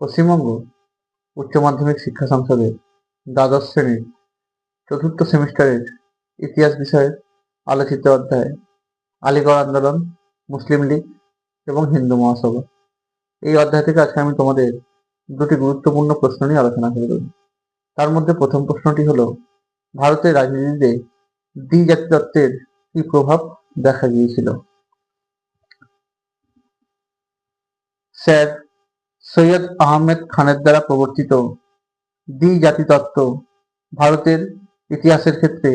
পশ্চিমবঙ্গ উচ্চ মাধ্যমিক শিক্ষা সংসদের দ্বাদশ শ্রেণীর চতুর্থ সেমিস্টারের ইতিহাস বিষয়ের আলোচিত অধ্যায় আলিগড় আন্দোলন, মুসলিম লীগ এবং হিন্দু মহাসভা। এই অধ্যায় থেকে আজকে আমি তোমাদের দুটি গুরুত্বপূর্ণ প্রশ্ন নিয়ে আলোচনা করব। তার মধ্যে প্রথম প্রশ্নটি হলো, ভারতের রাজনীতিতে দ্বিজাতি তত্ত্বের কি প্রভাব দেখা গিয়েছিল? স্যার সৈয়দ আহমেদ খানের দ্বারা প্রবর্তিত দ্বিজাতি তত্ত্ব ভারতের ইতিহাসের ক্ষেত্রে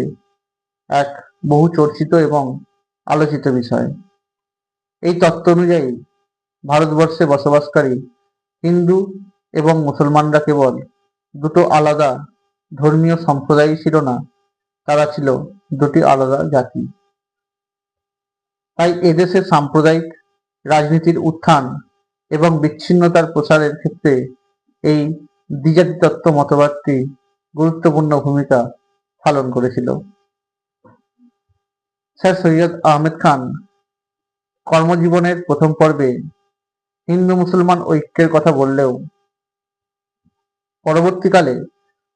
এক বহু চর্চিত এবং আলোচিত বিষয়। এই তত্ত্ব অনুযায়ী ভারতবর্ষে বসবাসকারী হিন্দু এবং মুসলমানরা কেবল দুটো আলাদা ধর্মীয় সম্প্রদায়ই ছিল না, তারা ছিল দুটি আলাদা জাতি। তাই এদেশের সাম্প্রদায়িক রাজনীতির উত্থান এবং বিচ্ছিন্নতার প্রসারের ক্ষেত্রে এই দ্বিজাতি তত্ত্ব মতবাদটি গুরুত্বপূর্ণ ভূমিকা পালন করেছিল। স্যার সৈয়দ আহমেদ খান কর্মজীবনের প্রথম পর্বে হিন্দু মুসলমান ঐক্যের কথা বললেও পরবর্তীকালে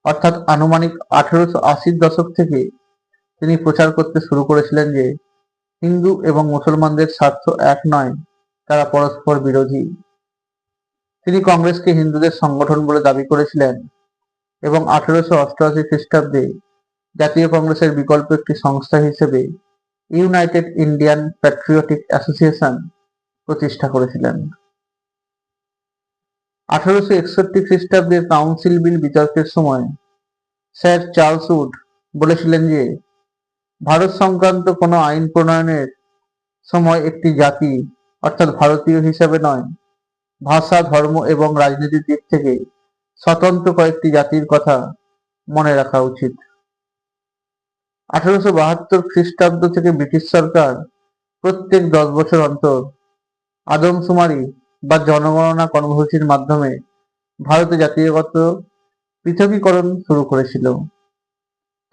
অর্থাৎ আনুমানিক 1880-র দশক থেকে তিনি প্রচার করতে শুরু করেছিলেন যে হিন্দু এবং মুসলমানদের স্বার্থ এক নয়, তারা পরস্পর বিরোধী। তিনি কংগ্রেসকে হিন্দুদের সংগঠন বলে দাবি করেছিলেন এবং 1888 খ্রিস্টাব্দে জাতীয় কংগ্রেসের বিকল্প একটি সংস্থা হিসেবে ইউনাইটেড ইন্ডিয়ান প্যাট্রিয়টিক অ্যাসোসিয়েশন প্রতিষ্ঠা করেছিলেন। 1861 খ্রিস্টাব্দের কাউন্সিল বিল বিতর্কের সময় স্যার চার্লস উড বলেছিলেন যে ভারত সংক্রান্ত কোনো আইন প্রণয়নের সময় একটি জাতি অর্থাৎ ভারতীয় হিসাবে নয়, ভাষা, ধর্ম এবং রাজনীতির দিক থেকে স্বতন্ত্র কয়েকটি জাতির কথা মনে রাখা উচিত। 1872 খ্রিস্টাব্দ থেকে ব্রিটিশ সরকার প্রত্যেক 10 বছর অন্তর আদমশুমারি বা জনগণনা কর্মসূচির মাধ্যমে ভারতে জাতিগত পৃথকীকরণ শুরু করেছিল।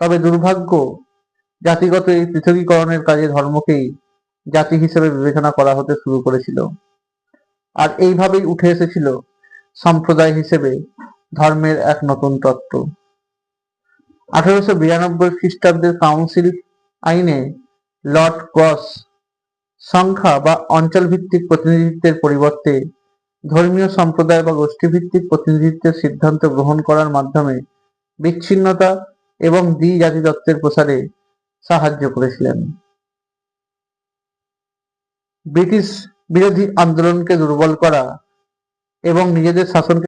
তবে দুর্ভাগ্য, জাতিগত এই পৃথকীকরণের কাজে ধর্মকেই জাতি হিসেবে বিবেচনা করা হতে শুরু করেছিল, আর এইভাবেই উঠে এসেছিল সম্প্রদায় হিসেবে ধর্মের এক নতুন তত্ত্ব। 1892 খ্রিস্টাব্দের কাউন্সিল আইনে লর্ড ক্রস সংখ্যা বা অঞ্চল ভিত্তিক প্রতিনিধিত্বের পরিবর্তে ধর্মীয় সম্প্রদায় বা গোষ্ঠীভিত্তিক প্রতিনিধিত্বের সিদ্ধান্ত গ্রহণ করার মাধ্যমে বিচ্ছিন্নতা এবং দ্বিজাতি তত্ত্বের প্রসারে সাহায্য করেছিলেন। ব্রিটিশ বিরোধী আন্দোলনকে দুর্বল করা এবং নিজেদের শাসনকে